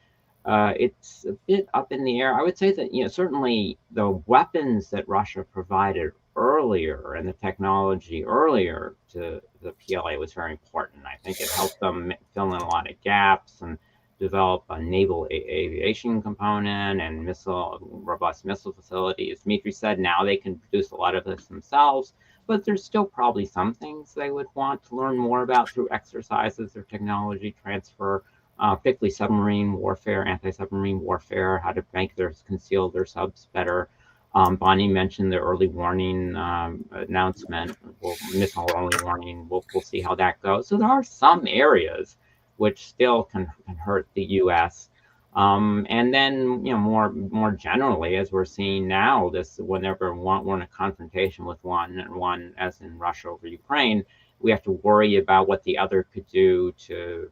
it's a bit up in the air. I would say that, certainly the weapons that Russia provided earlier and the technology earlier to the PLA was very important. I think it helped them fill in a lot of gaps and develop a naval aviation component and robust missile facilities. Dmitry said now they can produce a lot of this themselves, but there's still probably some things they would want to learn more about through exercises or technology transfer, particularly submarine warfare, anti-submarine warfare, how to conceal their subs better. Bonnie mentioned the early warning announcement, missile early warning. We'll see how that goes. So there are some areas which still can hurt the U.S. And then, more generally, as we're seeing now, whenever we're in a confrontation with one, as in Russia over Ukraine, we have to worry about what the other could do to,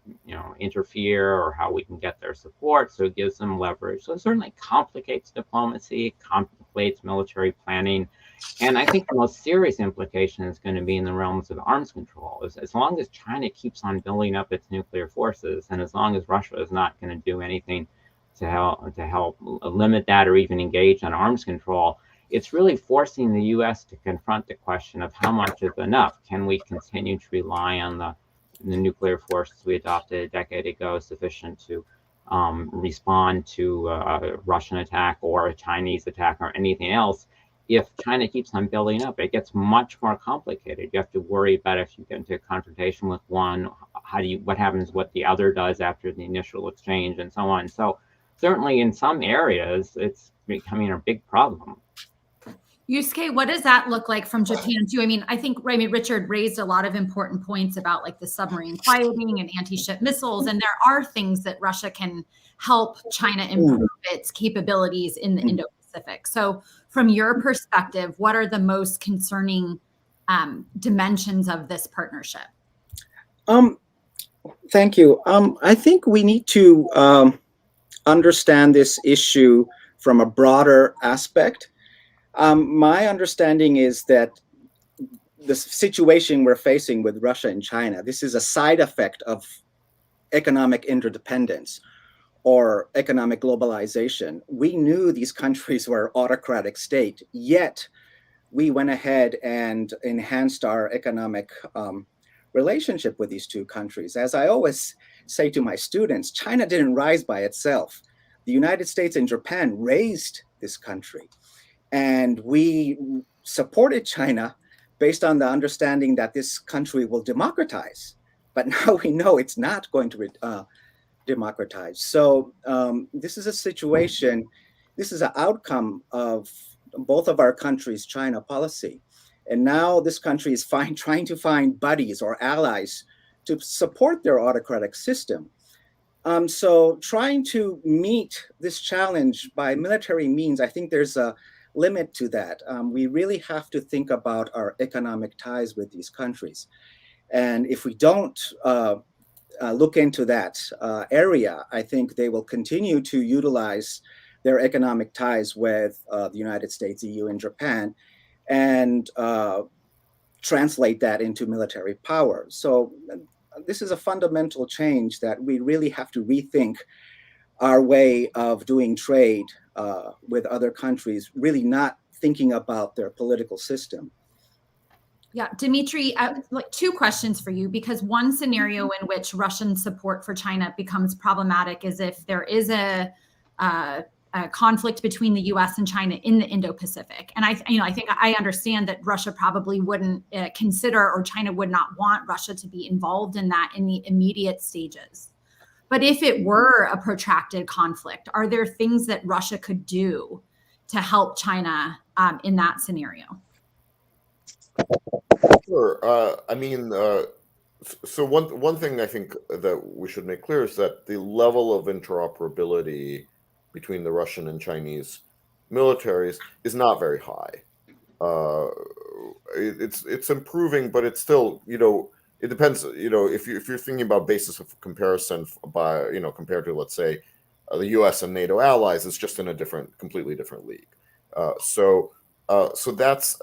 interfere, or how we can get their support. So it gives them leverage. So it certainly complicates diplomacy, complicates military planning. And I think the most serious implication is going to be in the realms of arms control. As long as China keeps on building up its nuclear forces, and as long as Russia is not going to do anything help limit that or even engage in arms control, it's really forcing the U.S. to confront the question of how much is enough. Can we continue to rely on the nuclear forces we adopted a decade ago sufficient to respond to a Russian attack or a Chinese attack or anything else? If China keeps on building up, it gets much more complicated. You have to worry about if you get into a confrontation with one, what happens, what the other does after the initial exchange, and so on. So certainly in some areas, it's becoming a big problem. Yusuke, what does that look like from Japan too? I mean, Richard raised a lot of important points about like the submarine quieting and anti-ship missiles, and there are things that Russia can help China improve its capabilities in the Indo-Pacific. So from your perspective, what are the most concerning dimensions of this partnership? Thank you. I think we need to understand this issue from a broader aspect. My understanding is that the situation we're facing with Russia and China, this is a side effect of economic interdependence or economic globalization. We knew these countries were autocratic state, yet we went ahead and enhanced our economic relationship with these two countries. As I always say to my students, China didn't rise by itself. The United States and Japan raised this country. And we supported China based on the understanding that this country will democratize. But now we know it's not going to democratize. So this is a situation, this is an outcome of both of our countries' China policy. And now this country is trying to find buddies or allies to support their autocratic system. So trying to meet this challenge by military means, I think there's a limit to that. We really have to think about our economic ties with these countries. And if we don't look into that area, I think they will continue to utilize their economic ties with the United States, EU, and Japan, and translate that into military power. So this is a fundamental change that we really have to rethink our way of doing trade with other countries, really not thinking about their political system. Yeah, Dimitri, like two questions for you, because one scenario in which Russian support for China becomes problematic is if there is a conflict between the U.S. and China in the Indo-Pacific. And I think I understand that Russia probably wouldn't consider, or China would not want Russia to be involved in that in the immediate stages. But if it were a protracted conflict, are there things that Russia could do to help China in that scenario? Sure. So one thing I think that we should make clear is that the level of interoperability between the Russian and Chinese militaries is not very high. It's improving, but it's still, it depends, if you're thinking about basis of comparison by, compared to, let's say, the U.S. and NATO allies, it's just in a completely different league. So that's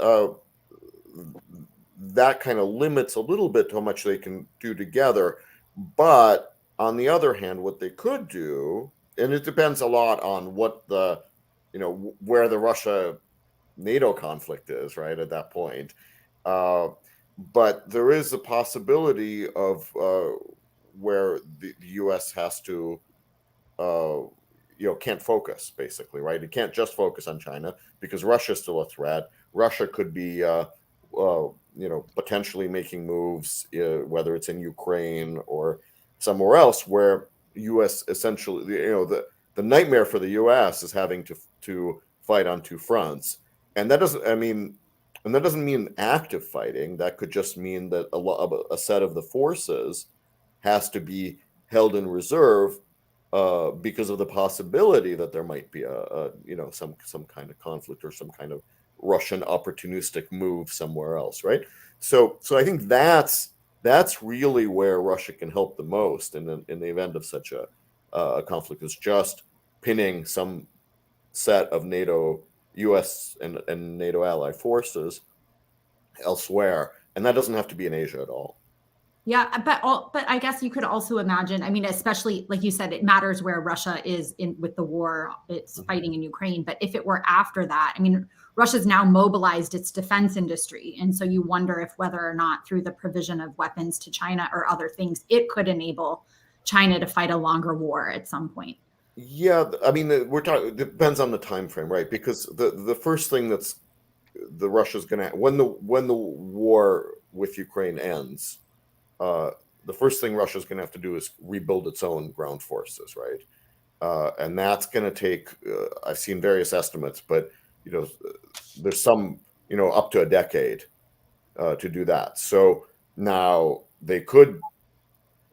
that kind of limits a little bit how much they can do together. But on the other hand, what they could do, and it depends a lot on what the, where the Russia-NATO conflict is, right, at that point. But there is a possibility of where the U.S. has to, can't focus, basically, right? It can't just focus on China because Russia is still a threat. Russia could be, potentially making moves, whether it's in Ukraine or somewhere else, where U.S. essentially, the nightmare for the U.S. is having to fight on two fronts, and that doesn't mean active fighting. That could just mean that a set of the forces has to be held in reserve because of the possibility that there might be some kind of conflict or some kind of Russian opportunistic move somewhere else, right? So I think that's really where Russia can help the most in the event of such a conflict, is just pinning some set of NATO, U.S. and NATO ally forces elsewhere, and that doesn't have to be in Asia at all. Yeah, but I guess you could also imagine, I mean, especially like you said, it matters where Russia is in with the war it's fighting in Ukraine. But if it were after that, I mean, Russia's now mobilized its defense industry. And so you wonder if whether or not through the provision of weapons to China or other things, it could enable China to fight a longer war at some point. Yeah, I mean, we're talking. It depends on the time frame, right? Because the first thing that's the Russia's going to when the war with Ukraine ends, uh, the first thing Russia's going to have to do is rebuild its own ground forces, right? And that's going to take. I've seen various estimates, but you know, there's some up to a decade to do that. So now they could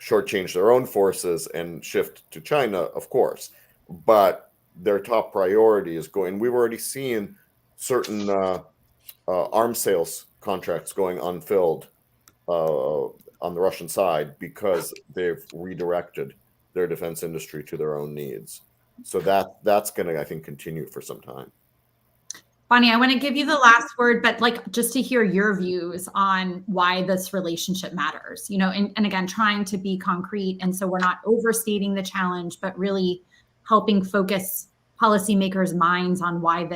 shortchange their own forces and shift to China, of course, but their top priority is going. We've already seen certain arms sales contracts going unfilled on the Russian side because they've redirected their defense industry to their own needs. So that's going to, I think, continue for some time. Bonnie, I want to give you the last word, but like just to hear your views on why this relationship matters, and again, trying to be concrete. And so we're not overstating the challenge, but really helping focus policymakers' minds on why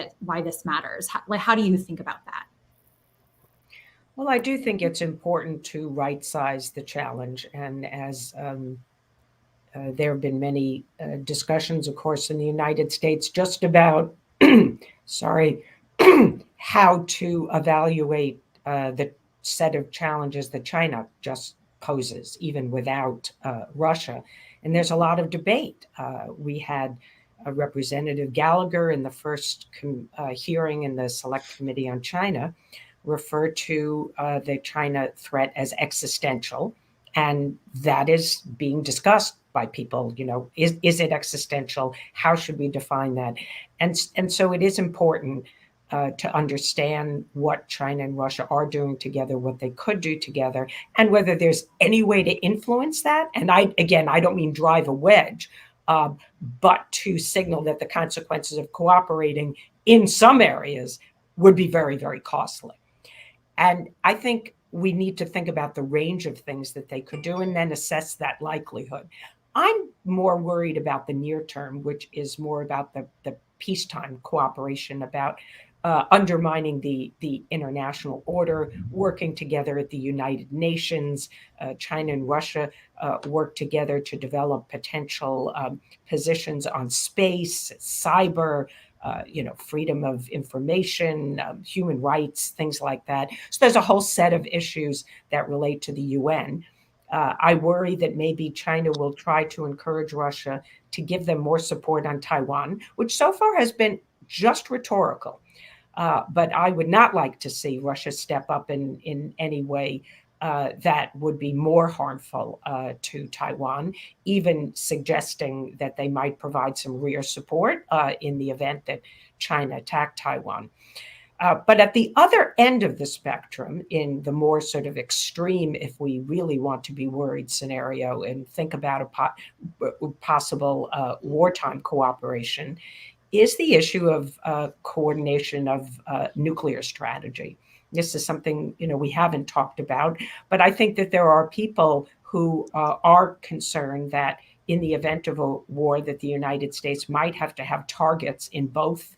this matters. How do you think about that? Well, I do think it's important to right size the challenge. And as there have been many discussions, of course, in the United States just about, sorry, how to evaluate the set of challenges that China just poses, even without Russia. And there's a lot of debate. We had Representative Gallagher in the first hearing in the Select Committee on China refer to the China threat as existential. And that is being discussed by people. Is it existential? How should we define that? And so it is important to understand what China and Russia are doing together, what they could do together, and whether there's any way to influence that. And I don't mean drive a wedge, but to signal that the consequences of cooperating in some areas would be very, very costly. And I think we need to think about the range of things that they could do and then assess that likelihood. I'm more worried about the near term, which is more about the peacetime cooperation, about undermining the international order, working together at the United Nations. China and Russia work together to develop potential positions on space, cyber, freedom of information, human rights, things like that. So there's a whole set of issues that relate to the UN. I worry that maybe China will try to encourage Russia to give them more support on Taiwan, which so far has been just rhetorical. But I would not like to see Russia step up in any way that would be more harmful to Taiwan, even suggesting that they might provide some rear support in the event that China attacked Taiwan. But at the other end of the spectrum, in the more sort of extreme, if we really want to be worried scenario and think about a possible wartime cooperation, is the issue of coordination of nuclear strategy. This is something we haven't talked about, but I think that there are people who are concerned that in the event of a war, that the United States might have to have targets in both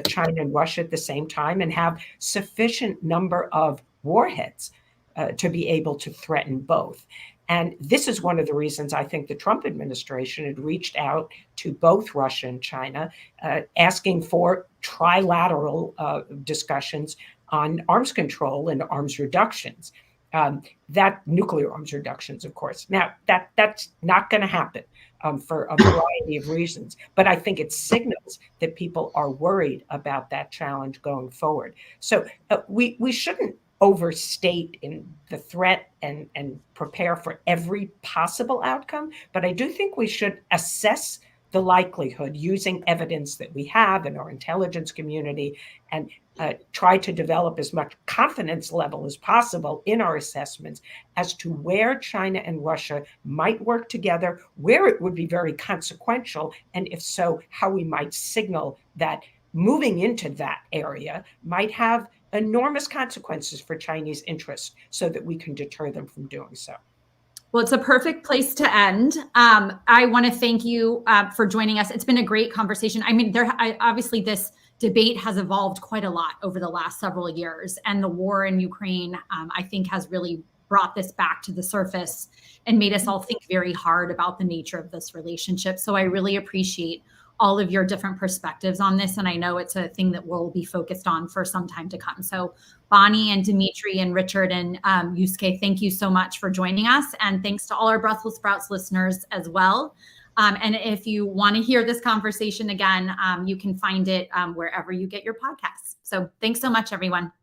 China and Russia at the same time and have sufficient number of warheads to be able to threaten both. And this is one of the reasons I think the Trump administration had reached out to both Russia and China, asking for trilateral discussions on arms control and arms reductions, that nuclear arms reductions, of course. Now, that's not going to happen for a variety of reasons. But I think it signals that people are worried about that challenge going forward. So we shouldn't overstate in the threat and prepare for every possible outcome. But I do think we should assess the likelihood using evidence that we have in our intelligence community and try to develop as much confidence level as possible in our assessments as to where China and Russia might work together, where it would be very consequential, and if so, how we might signal that moving into that area might have enormous consequences for Chinese interests so that we can deter them from doing so. Well, it's a perfect place to end. I want to thank you for joining us. It's been a great conversation. I mean, obviously this debate has evolved quite a lot over the last several years, and the war in Ukraine, I think, has really brought this back to the surface and made us all think very hard about the nature of this relationship. So I really appreciate all of your different perspectives on this. And I know it's a thing that we'll be focused on for some time to come. So Bonnie and Dimitri and Richard and Yusuke, thank you so much for joining us. And thanks to all our Brussels Sprouts listeners as well. And if you want to hear this conversation again, you can find it wherever you get your podcasts. So thanks so much, everyone.